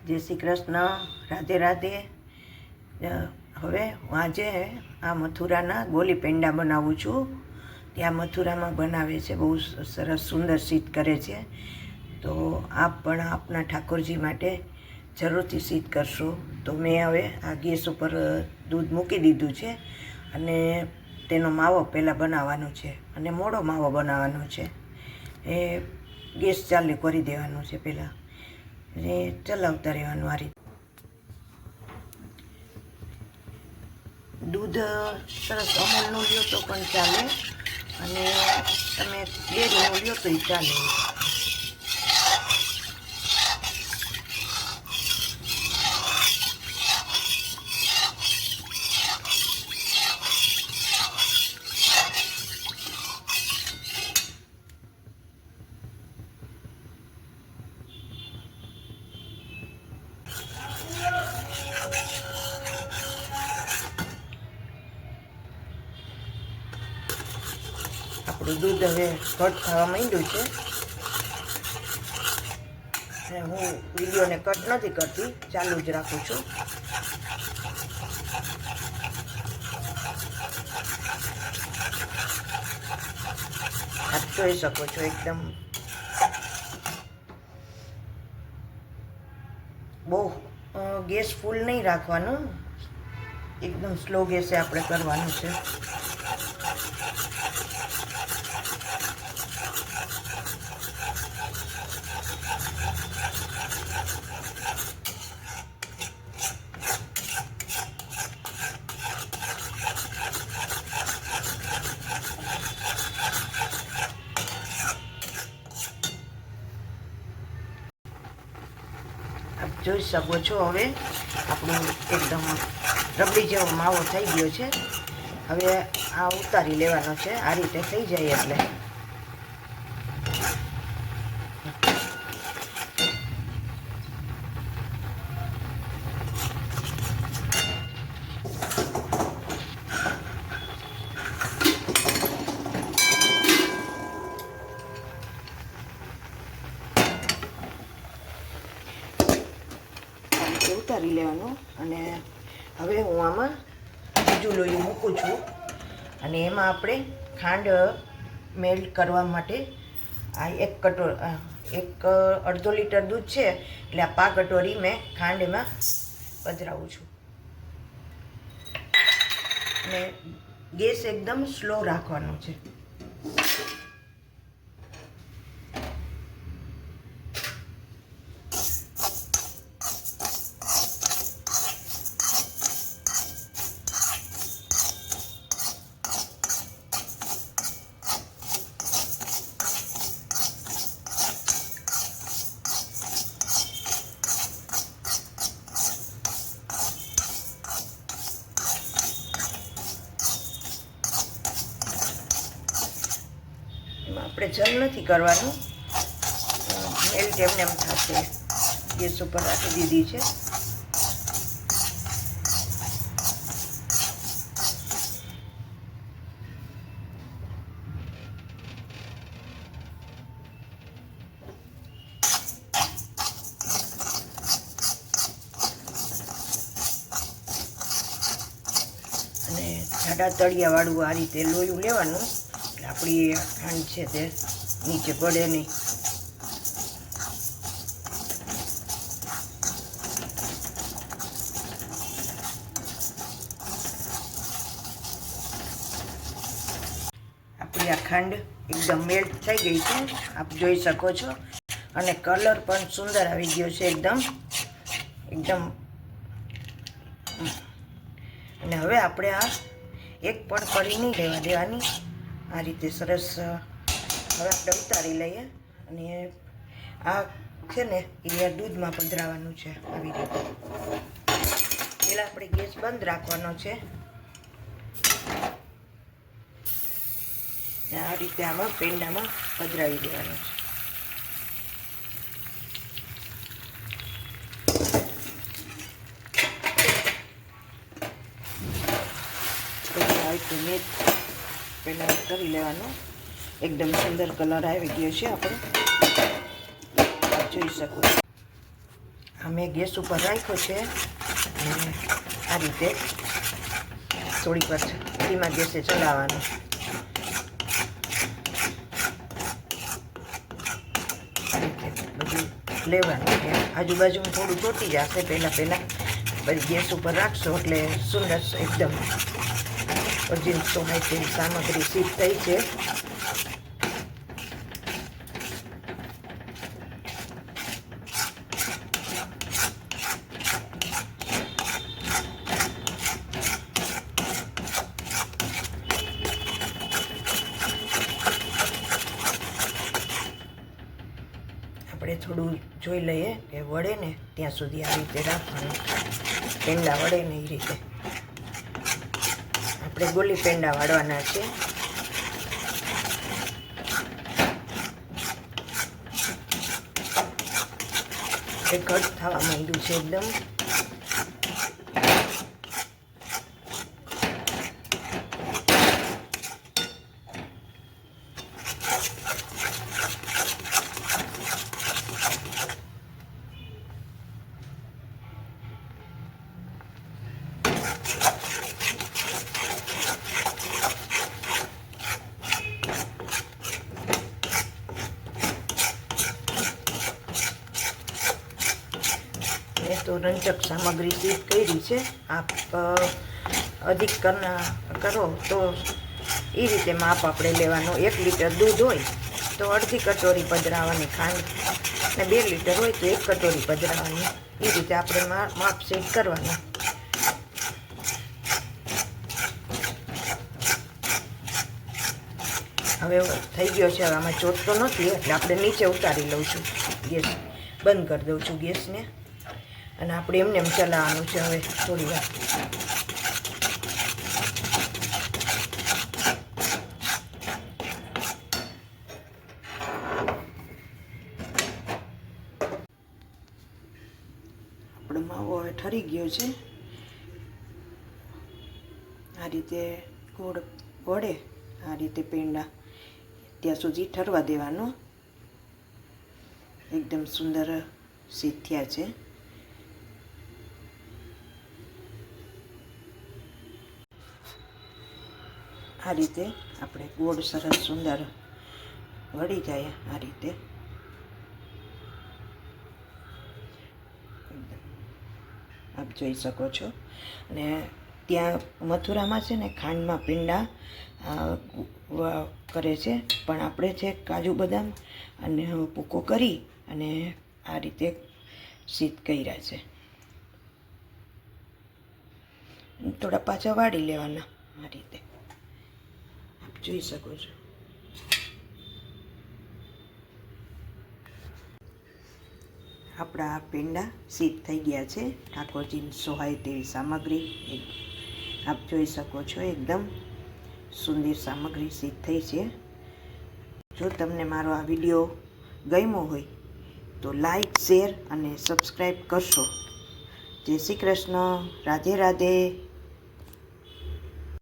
જય શ્રી કૃષ્ણ, રાધે રાધે. હવે હું આજે આ મથુરાના ગોલી પેંડા બનાવું છું. ત્યાં મથુરામાં બનાવે છે, બહુ સરસ સુંદર સિદ્ધ કરે છે. તો આપ પણ આપના ઠાકોરજી માટે જરૂરથી સિદ્ધ કરશો. તો મેં હવે આ ગેસ ઉપર દૂધ મૂકી દીધું છે અને તેનો માવો પહેલાં બનાવવાનો છે અને મોડો માવો બનાવવાનો છે. એ ગેસ ચાલુ કરી દેવાનો છે પહેલાં અને ચલાવતા રહેવાનું. આ રીતે દૂધ સરસ અમૂલનું લ્યો તો પણ ચાલે અને તમે ડેરીનું લ્યો તો ચાલે. આપણું દૂધ હવે કટ થવા માંડ્યું છે અને હું વિડીયોને કટ નથી કરતી, ચાલુ જ રાખું છું. આપ જોઈ શકો છો, એકદમ બહુ ગેસ ફૂલ નહીં રાખવાનો, એકદમ સ્લો ગેસે આપણે કરવાનું છે. આપ જોઈ શકો છો, હવે આપણું એકદમ રબડી જેવો માવો થઈ ગયો છે. હવે આ ઉતારી લેવાનો છે. આ રીતે થઈ જાય એટલે ઉતારી લેવાનું. અને હવે હું આમાં બીજું લોહી મૂકું છું અને એમાં આપણે ખાંડ મેલ્ટ કરવા માટે આ એક અડધો લીટર દૂધ છે એટલે આ 5 કટોરી મેં ખાંડ એમાં પધરાવું છું. અને ગેસ એકદમ સ્લો રાખવાનો છે. આપણે જલ નથી કરવાનું, મેલ્ટ એમને એમ થશે. ગેસ ઉપર રાખી દીધી છે. અને જાડા તળિયાવાળું આ રીતે લોયું લેવાનું, આપણી ખાંડ છે તે નીચે પડે નહીં. આપણી આ ખાંડ એકદમ મેલ્ટ થઈ ગઈ છે, આપ જોઈ શકો છો. અને કલર પણ સુંદર આવી ગયો છે એકદમ. અને હવે આપણે આ એક પણ કરી નહીં લેવા દેવાની. આ રીતે સરસ હવે આપણે ઉતારી લઈએ. અને આ છે ને એ દૂધમાં પધરાવવાનું છે. આવી રીતે પહેલાં આપણે ગેસ બંધ રાખવાનો છે. આ રીતે આમાં પેંડામાં પધરાવી દેવાનું છે. મેં પહેલાં કરી લેવાનું. એકદમ સુંદર કલર આવી ગયો છે. આપણે જોઈ શકો. આ મેં ગેસ ઉપર રાખ્યો છે અને આ રીતે થોડીક વાર ધીમા ગેસે ચલાવવાનું. આ રીતે બધું લેવાનું. આજુબાજુમાં થોડું ચોટી જશે પહેલાં પછી ગેસ ઉપર રાખશો એટલે સુંદર એકદમ ઓરિજિનલ સોહાય તેવી સામગ્રી સીધ થઈ છે. આપણે થોડું જોઈ લઈએ કે વળે ને ત્યાં સુધી આ રીતે રાખવાનું. પેંડા વળે ને એ રીતે આપણે ગોલી પેંડા વાળવાના છે. એ ઘટ થવા માંડ્યું છે એકદમ. તો રંજક સામગ્રી સીધ કરી છે. આપ અધિક કરો તો એ રીતે માપ આપણે લેવાનું. 1 લીટર દૂધ હોય તો અડધી કટોરી પધરાવવાની ખાંડ, ને 2 લીટર હોય તો 1 કટોરી પધરાવવાની. એ રીતે આપણે માપ સેટ કરવાનું. હવે થઈ ગયો છે. હવે આમાં ચોટતો નથી એટલે આપણે નીચે ઉતારી લઉં છું. ગેસ બંધ કરી દઉં છું ગેસને અને આપણે એમને ચલાવવાનું છે હવે થોડી વાર. આપણો માવો હવે ઠરી ગયો છે. આ રીતે ગોળ વળે આ રીતે પેંડા ત્યાં સુધી ઠરવા દેવાનું. એકદમ સુંદર સીધ થયા છે. આ રીતે આપણે ગોળ સરસ સુંદર વળી જાય. આ રીતે આપ જોઈ શકો છો. અને ત્યાં મથુરામાં છે ને ખાંડમાં પીંડા કરે છે, પણ આપણે છે કાજુ બદામ અને ભૂકો કરી અને આ રીતે સીધ કર્યા છે. થોડા પાછા વાળી લેવાના આ રીતે આપ જોઈ શકો છો. આપણા પેંડા સીધ થઈ ગયા છે. ઠાકોરજીને સોહાય તેવી સામગ્રી આપ જોઈ શકો છો. એકદમ સુંદર સામગ્રી સીધ થઈ છે. જો તમને મારો આ વિડીયો ગમ્યો હોય તો લાઈક, શેર અને સબસ્ક્રાઈબ કરશો. જય શ્રી કૃષ્ણ. રાધે રાધે.